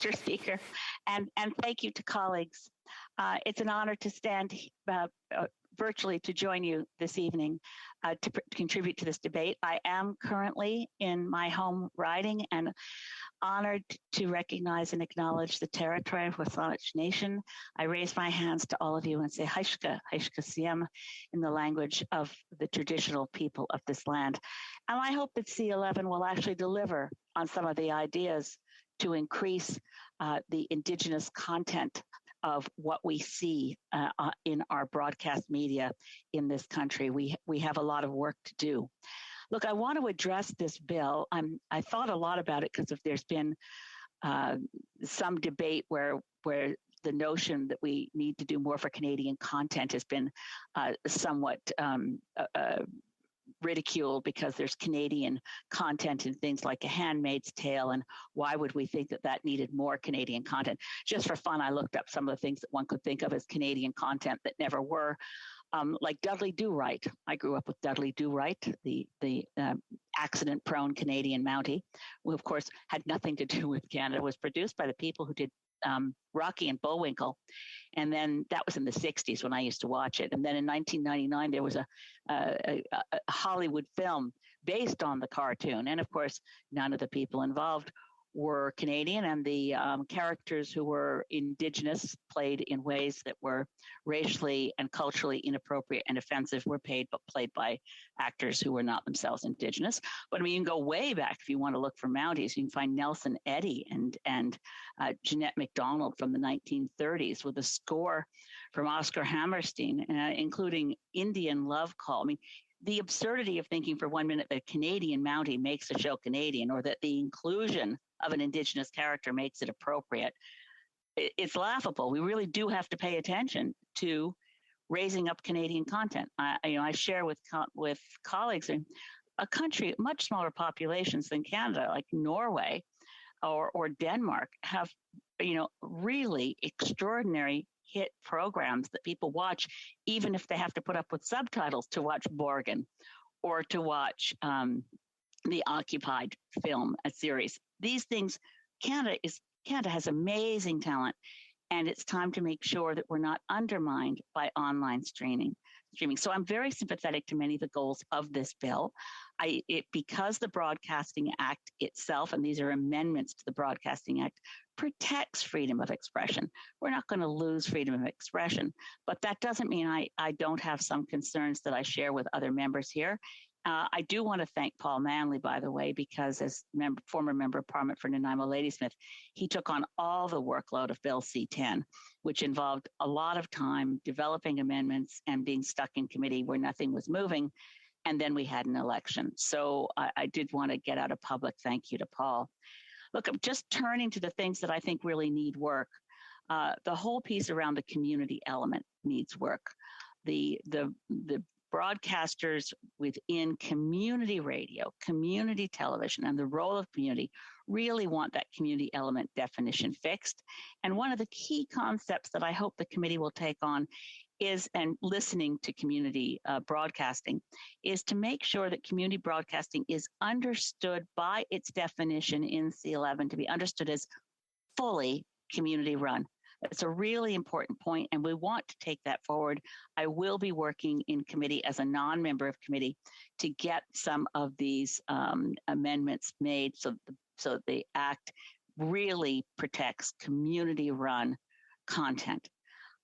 Mr. Speaker, and thank you to colleagues. It's an honor to stand virtually to join you this evening to contribute to this debate. I am currently in my home riding and honored to recognize and acknowledge the territory of the Saanich Nation. I raise my hands to all of you and say Haishka, Haishka Siem in the language of the traditional people of this land. And I hope that C-11 will actually deliver on some of the ideas to increase the Indigenous content of what we see in our broadcast media in this country. We have a lot of work to do. Look, I want to address this bill. I thought a lot about it because there's been some debate where the notion that we need to do more for Canadian content has been somewhat ridiculed because there's Canadian content in things like A Handmaid's Tale, and why would we think that needed more Canadian content? Just for fun, I looked up some of the things that one could think of as Canadian content that never were, like Dudley Do-Right. I grew up with Dudley Do-Right, the accident-prone Canadian Mountie, who of course had nothing to do with Canada. It was produced by the people who did Rocky and Bullwinkle. And then that was in the 60s when I used to watch it. And then in 1999, there was a Hollywood film based on the cartoon. And of course, none of the people involved were Canadian, and the characters who were Indigenous, played in ways that were racially and culturally inappropriate and offensive, were played by actors who were not themselves Indigenous. But I mean, you can go way back if you want to look for Mounties. You can find Nelson Eddy and Jeanette MacDonald from the 1930s with a score from Oscar Hammerstein, including Indian Love Call. I mean, the absurdity of thinking for 1 minute that a Canadian Mountie makes a show Canadian, or that the inclusion of an Indigenous character makes it appropriate, it's laughable. We really do have to pay attention to raising up Canadian content. I share with colleagues in a country, much smaller populations than Canada, like Norway or Denmark, have really extraordinary hit programs that people watch, even if they have to put up with subtitles to watch Borgen or to watch the Occupied film, a series. These things, Canada has amazing talent, and it's time to make sure that we're not undermined by online streaming. So I'm very sympathetic to many of the goals of this bill. Because the Broadcasting Act itself, and these are amendments to the Broadcasting Act, protects freedom of expression. We're not going to lose freedom of expression, but that doesn't mean I don't have some concerns that I share with other members here. I do want to thank Paul Manley, by the way, because as former member of Parliament for Nanaimo Ladysmith, he took on all the workload of Bill C-10, which involved a lot of time developing amendments and being stuck in committee where nothing was moving. And then we had an election. So I did want to get out a public thank you to Paul. Look, I'm just turning to the things that I think really need work. The whole piece around the community element needs work. The broadcasters within community radio, community television, and the role of community really want that community element definition fixed. And one of the key concepts that I hope the committee will take on is, and listening to community broadcasting, is to make sure that community broadcasting is understood by its definition in C-11 to be understood as fully community run. It's a really important point, and we want to take that forward. I will be working in committee as a non-member of committee to get some of these amendments made so the Act really protects community-run content.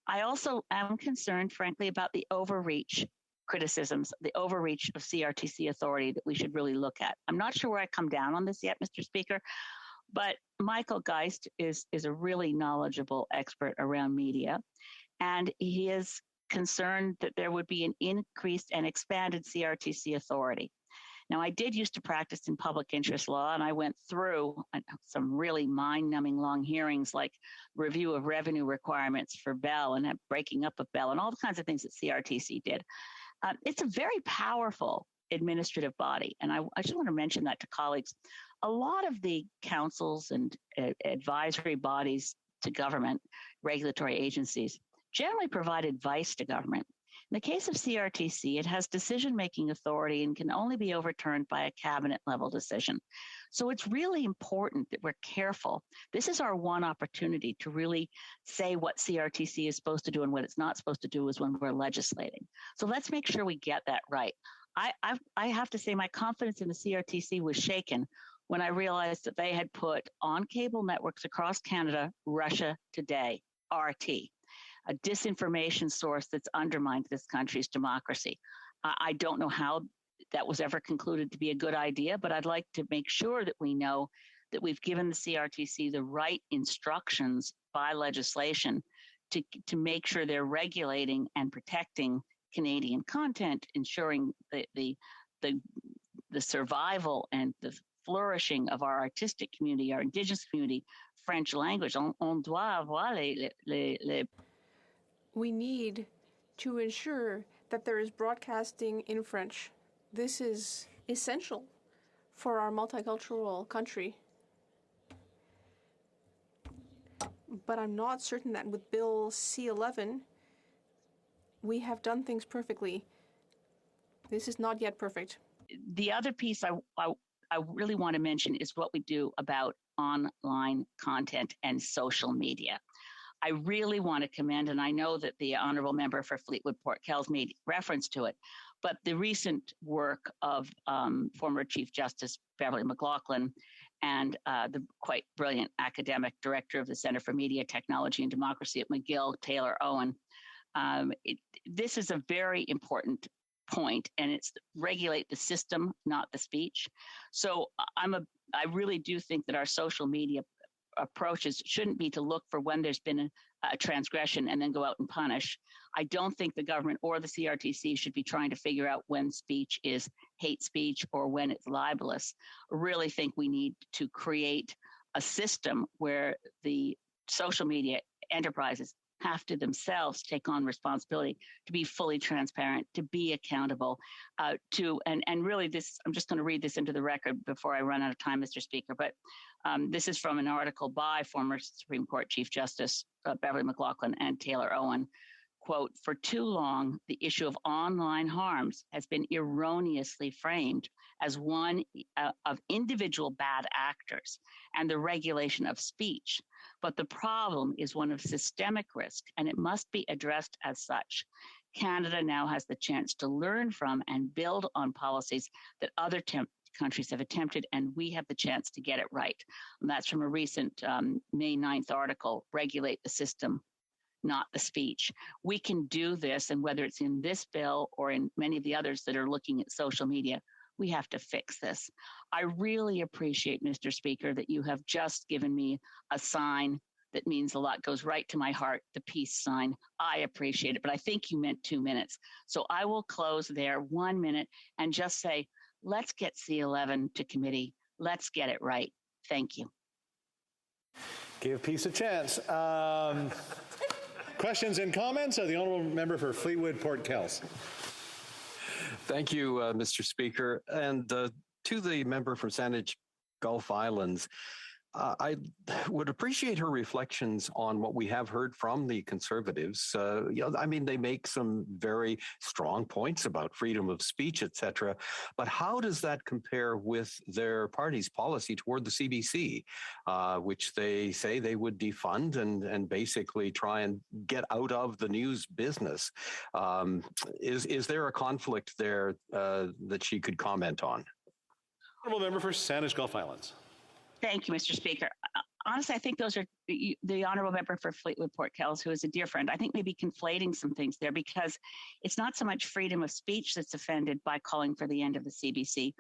I also am concerned, frankly, about the overreach criticisms, the overreach of CRTC authority that we should really look at. I'm not sure where I come down on this yet, Mr. Speaker, but Michael Geist is a really knowledgeable expert around media, and he is concerned that there would be an increased and expanded CRTC authority. Now, I did used to practice in public interest law, and I went through some really mind-numbing long hearings like review of revenue requirements for Bell and breaking up of Bell and all the kinds of things that CRTC did. It's a very powerful administrative body, and I just want to mention that to colleagues. A lot of the councils and advisory bodies to government, regulatory agencies, generally provide advice to government. In the case of CRTC, it has decision-making authority and can only be overturned by a cabinet-level decision. So it's really important that we're careful. This is our one opportunity to really say what CRTC is supposed to do and what it's not supposed to do is when we're legislating. So let's make sure we get that right. I have to say my confidence in the CRTC was shaken when I realized that they had put on cable networks across Canada, Russia Today, RT, a disinformation source that's undermined this country's democracy. I don't know how that was ever concluded to be a good idea, but I'd like to make sure that we know that we've given the CRTC the right instructions by legislation to make sure they're regulating and protecting Canadian content, ensuring the survival and the flourishing of our artistic community, our Indigenous community, French language. On doit avoir les. We need to ensure that there is broadcasting in French. This is essential for our multicultural country. But I'm not certain that with Bill C-11, we have done things perfectly. This is not yet perfect. The other piece I really want to mention is what we do about online content and social media. I really want to commend, and I know that the honourable member for Fleetwood Port Kells made reference to it, but the recent work of former Chief Justice Beverly McLaughlin and the quite brilliant academic director of the Centre for Media, Technology and Democracy at McGill, Taylor Owen. This is a very important point, and it's regulate the system, not the speech. So I really do think that our social media approaches shouldn't be to look for when there's been a transgression and then go out and punish. I don't think the government or the CRTC should be trying to figure out when speech is hate speech or when it's libelous. I really think we need to create a system where the social media enterprises have to themselves take on responsibility to be fully transparent, to be accountable, and really this, I'm just going to read this into the record before I run out of time, Mr. Speaker, but this is from an article by former Supreme Court Chief Justice Beverly McLaughlin and Taylor Owen. Quote, for too long, the issue of online harms has been erroneously framed as one of individual bad actors and the regulation of speech. But the problem is one of systemic risk, and it must be addressed as such. Canada now has the chance to learn from and build on policies that other countries have attempted, and we have the chance to get it right. And that's from a recent May 9th article, Regulate the System, Not the Speech. We can do this, and whether it's in this bill or in many of the others that are looking at social media, we have to fix this. I really appreciate, Mr. Speaker, that you have just given me a sign that means a lot, goes right to my heart, the peace sign. I appreciate it, but I think you meant 2 minutes. So I will close there 1 minute and just say, let's get C-11 to committee. Let's get it right. Thank you. Give peace a chance. Questions and comments? The Honourable Member for Fleetwood Port Kells. Thank you, Mr. Speaker. And to the member from Saanich Gulf Islands, I would appreciate her reflections on what we have heard from the Conservatives. I mean, they make some very strong points about freedom of speech, etc. But how does that compare with their party's policy toward the CBC, which they say they would defund and basically try and get out of the news business? Is there a conflict there that she could comment on? Honourable Member for Saanich Gulf Islands. Thank you, Mr. Speaker. Honestly, I think those are the honourable member for Fleetwood Port Kells, who is a dear friend. I think maybe conflating some things there, because it's not so much freedom of speech that's offended by calling for the end of the CBC,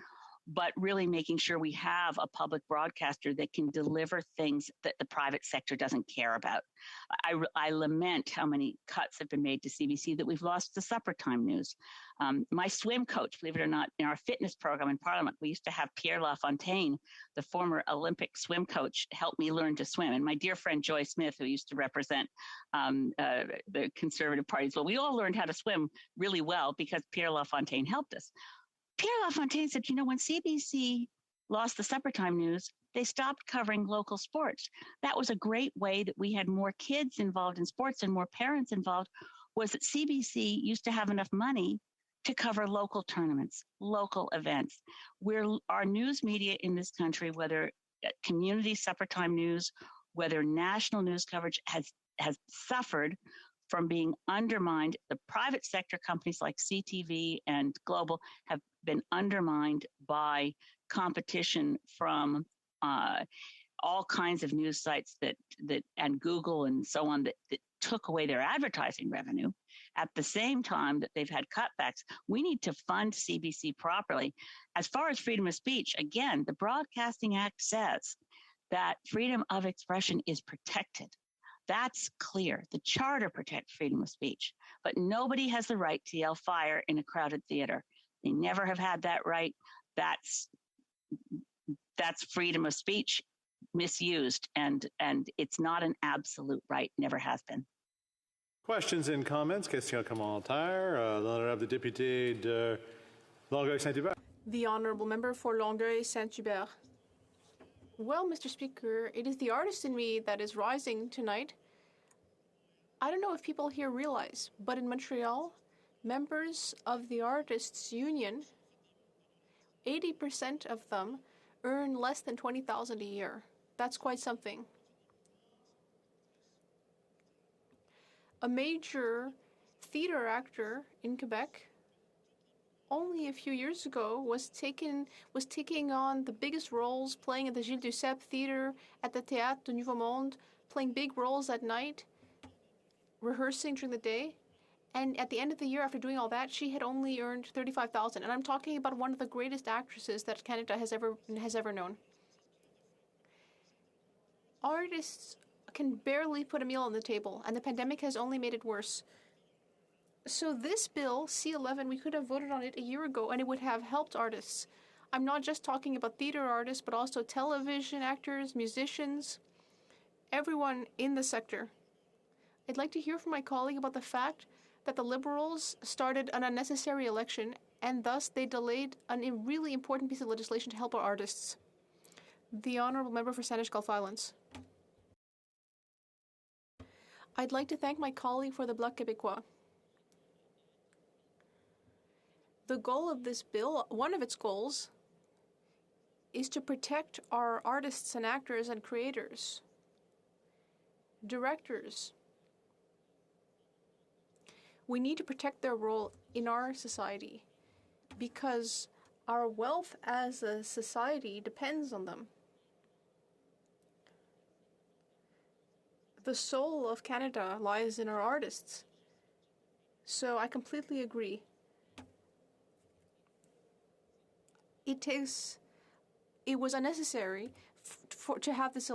but really making sure we have a public broadcaster that can deliver things that the private sector doesn't care about. I lament how many cuts have been made to CBC that we've lost the supper time news. My swim coach, believe it or not, in our fitness program in Parliament, we used to have Pierre LaFontaine, the former Olympic swim coach, help me learn to swim. And my dear friend Joy Smith, who used to represent the Conservative parties, well, we all learned how to swim really well because Pierre LaFontaine helped us. Pierre LaFontaine said, when CBC lost the supper time news, they stopped covering local sports. That was a great way that we had more kids involved in sports and more parents involved. was that CBC used to have enough money to cover local tournaments, local events, where our news media in this country, whether community supper time news, whether national news coverage, has suffered from being undermined. The private sector companies like CTV and Global have been undermined by competition from all kinds of news sites that and Google and so on that took away their advertising revenue at the same time that they've had cutbacks. We need to fund CBC properly. As far as freedom of speech, again, the Broadcasting Act says that freedom of expression is protected. That's clear. The charter protects freedom of speech, but nobody has the right to yell fire in a crowded theater. They never have had that right. That's freedom of speech misused, and it's not an absolute right, never has been. Questions and comments? Question commentaire. L'honorable député de Longueuil-Saint-Hubert. The Honourable Member for Longueuil-Saint-Hubert. Well, Mr. Speaker, it is the artist in me that is rising tonight. I don't know if people here realize, but in Montreal, members of the Artists' Union, 80% of them earn less than $20,000 a year. That's quite something. A major theater actor in Quebec only a few years ago was taking on the biggest roles, playing at the Gilles Duceppe Theatre, at the Théâtre du Nouveau Monde, playing big roles at night, rehearsing during the day. And at the end of the year, after doing all that, she had only earned $35,000. And I'm talking about one of the greatest actresses that Canada has ever known. Artists can barely put a meal on the table, and the pandemic has only made it worse. So this bill, C-11, we could have voted on it a year ago, and it would have helped artists. I'm not just talking about theater artists, but also television actors, musicians, everyone in the sector. I'd like to hear from my colleague about the fact that the Liberals started an unnecessary election, and thus they delayed a really important piece of legislation to help our artists. The Honourable Member for Saanich Gulf Islands. I'd like to thank my colleague for the Bloc Québécois. The goal of this bill, one of its goals, is to protect our artists and actors and creators, directors. We need to protect their role in our society because our wealth as a society depends on them. The soul of Canada lies in our artists. So I completely agree. It was unnecessary to have this